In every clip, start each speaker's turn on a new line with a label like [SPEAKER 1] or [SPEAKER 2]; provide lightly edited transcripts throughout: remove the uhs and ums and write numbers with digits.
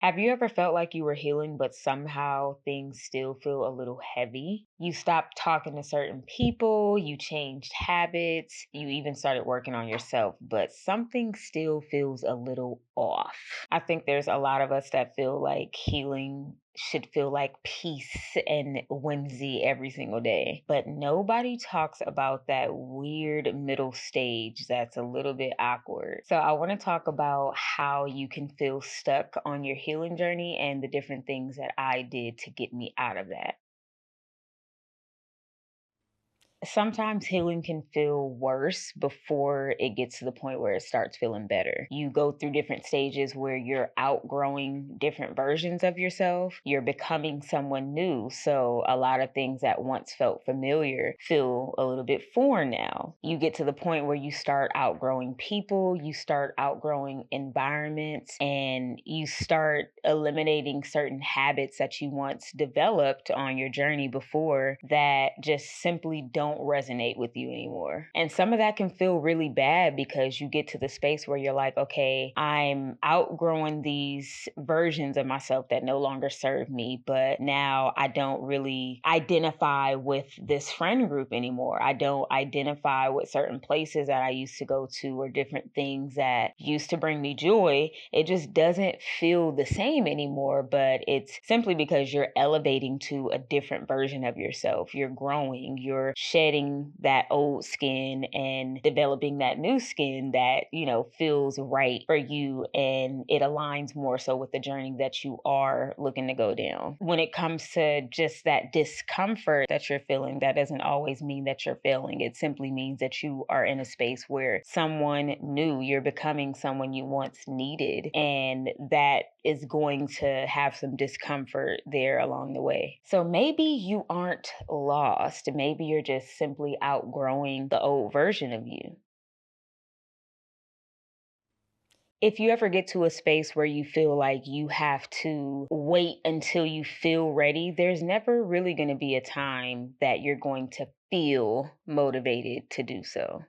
[SPEAKER 1] Have you ever felt like you were healing, but somehow things still feel a little heavy? You stopped talking to certain people, you changed habits, you even started working on yourself, but something still feels a little off. I think there's a lot of us that feel like healing should feel like peace and whimsy every single day. But nobody talks about that weird middle stage that's a little bit awkward. So I want to talk about how you can feel stuck on your healing journey and the different things that I did to get me out of that. Sometimes healing can feel worse before it gets to the point where it starts feeling better. You go through different stages where you're outgrowing different versions of yourself. You're becoming someone new. So a lot of things that once felt familiar feel a little bit foreign now. You get to the point where you start outgrowing people, you start outgrowing environments, and you start eliminating certain habits that you once developed on your journey before that just simply don't resonate with you anymore. And some of that can feel really bad because you get to the space where you're like, okay, I'm outgrowing these versions of myself that no longer serve me, but now I don't really identify with this friend group anymore. I don't identify with certain places that I used to go to or different things that used to bring me joy. It just doesn't feel the same anymore, but it's simply because you're elevating to a different version of yourself. You're growing, you're shedding that old skin and developing that new skin that, feels right for you, and it aligns more so with the journey that you are looking to go down. When it comes to just that discomfort that you're feeling, that doesn't always mean that you're failing. It simply means that you are in a space where someone new, you're becoming someone you once needed, and that is going to have some discomfort there along the way. So maybe you aren't lost. Maybe you're just simply outgrowing the old version of you. If you ever get to a space where you feel like you have to wait until you feel ready, there's never really going to be a time that you're going to feel motivated to do so.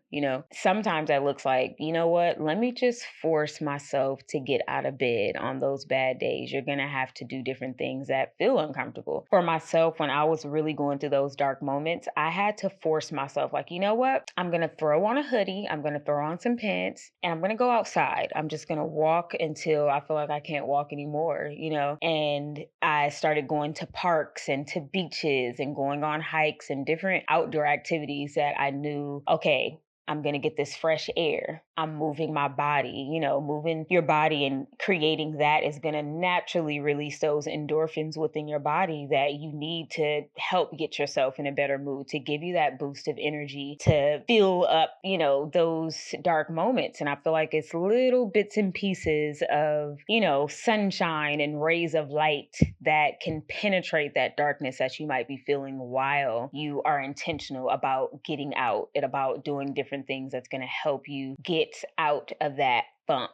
[SPEAKER 1] Sometimes that looks like, you know what, let me just force myself to get out of bed on those bad days. You're going to have to do different things that feel uncomfortable. For myself, when I was really going through those dark moments, I had to force myself, like, you know what, I'm going to throw on a hoodie, I'm going to throw on some pants, and I'm going to go outside. I'm just going to walk until I feel like I can't walk anymore. And I started going to parks and to beaches and going on hikes and different outdoor activities that I knew, okay, I'm going to get this fresh air. I'm moving my body. Moving your body and creating that is going to naturally release those endorphins within your body that you need to help get yourself in a better mood, to give you that boost of energy, to fill up, those dark moments. And I feel like it's little bits and pieces of, sunshine and rays of light that can penetrate that darkness that you might be feeling while you are intentional about getting out and about doing different things that's going to help you get out of that funk.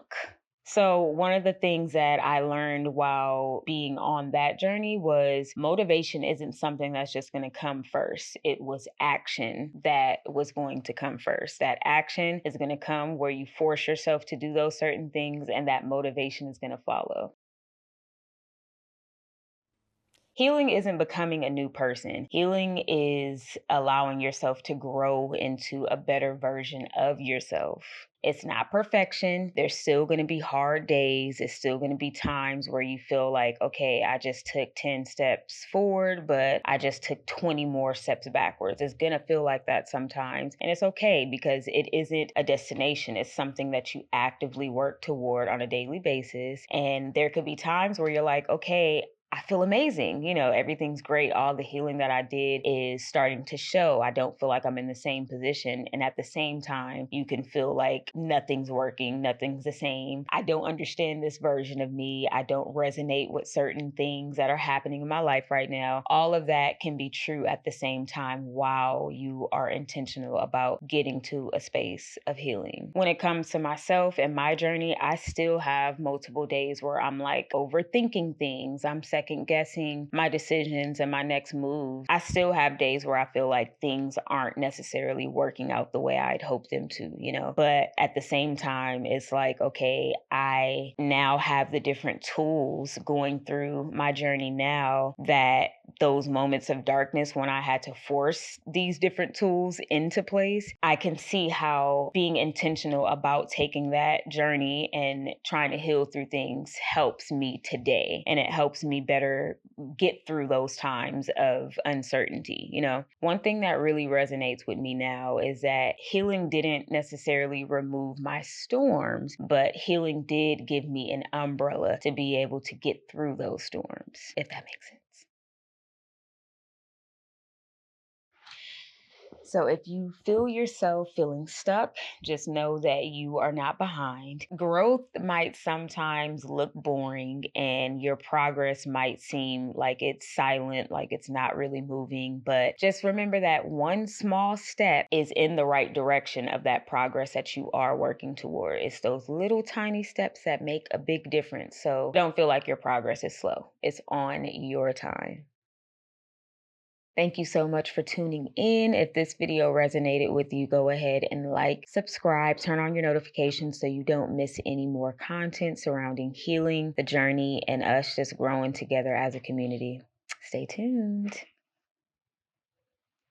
[SPEAKER 1] So, one of the things that I learned while being on that journey was motivation isn't something that's just going to come first. It was action that was going to come first. That action is going to come where you force yourself to do those certain things, and that motivation is going to follow. Healing isn't becoming a new person. Healing is allowing yourself to grow into a better version of yourself. It's not perfection. There's still going to be hard days. It's still going to be times where you feel like, okay, I just took 10 steps forward, but I just took 20 more steps backwards. It's going to feel like that sometimes. And it's okay because it isn't a destination. It's something that you actively work toward on a daily basis. And there could be times where you're like, okay, I feel amazing. Everything's great. All the healing that I did is starting to show. I don't feel like I'm in the same position. And at the same time, you can feel like nothing's working, nothing's the same. I don't understand this version of me. I don't resonate with certain things that are happening in my life right now. All of that can be true at the same time while you are intentional about getting to a space of healing. When it comes to myself and my journey, I still have multiple days where I'm like overthinking things. I'm second second guessing my decisions and my next move. I still have days where I feel like things aren't necessarily working out the way I'd hoped them to, but at the same time, it's like, okay, I now have the different tools going through my journey now that those moments of darkness when I had to force these different tools into place, I can see how being intentional about taking that journey and trying to heal through things helps me today. And it helps me better get through those times of uncertainty. One thing that really resonates with me now is that healing didn't necessarily remove my storms, but healing did give me an umbrella to be able to get through those storms, if that makes sense. So if you feel yourself feeling stuck, just know that you are not behind. Growth might sometimes look boring and your progress might seem like it's silent, like it's not really moving. But just remember that one small step is in the right direction of that progress that you are working toward. It's those little tiny steps that make a big difference. So don't feel like your progress is slow. It's on your time. Thank you so much for tuning in. If this video resonated with you, go ahead and like, subscribe, turn on your notifications so you don't miss any more content surrounding healing, the journey, and us just growing together as a community. Stay tuned.